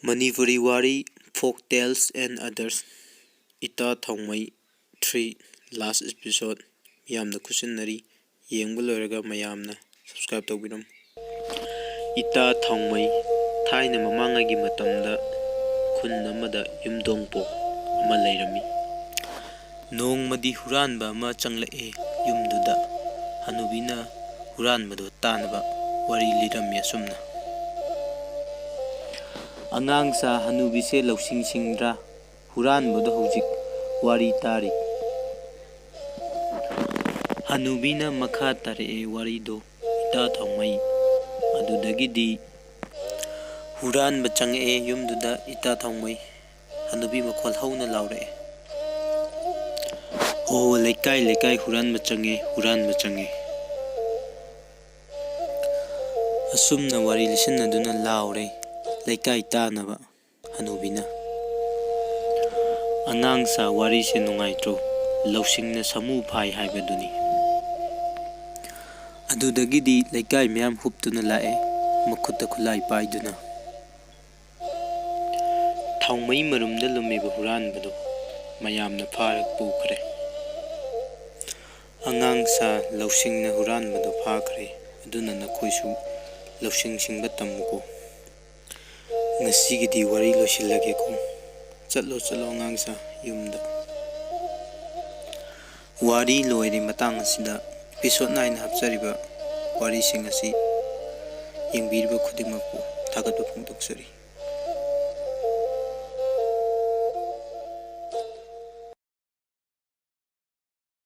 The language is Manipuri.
Manipuri Wari, Folk Tales and Others. ETA THAOMEI 3 last episode. Mayamna kusinari yengba loiraga mayamna subscribe tawbiram. ETA THAOMEI thaina mamangagi matamda khun amada yumdongpo ama leirami. Nongmadi huranba ama changlae yumduda hanubina huranbado tanaba wari liram yasumna. Angang sa hanubise lausing singdra huranbado hojik wari tari. Hanubina makha tare warido ETA THAOMEI adudagidi huran bachange yumduda ETA THAOMEI hanubi makhol hauna laure. Oh lekai huran bachange asumna wari lisinaduna laure lekai tanaba hanubina. Angang sa wari se nungaitro lausingna samu phai haibaduni. Adudagidi lekai miyam huptuna lae makhutta khulai paiduna. THAOMEI marumda lumiba huranbado mayamna pharak pukhre. Angang sa lausingna huranbado phakre aduna nakhoisu lausing singba tamuko. Ngasigidi wari losilage ko. Chatlo angang sa yumda. Wari loire matang asida episode 9 hapsariba wari sing asi yengbirba khudingmakpo thagatba phongdoksari.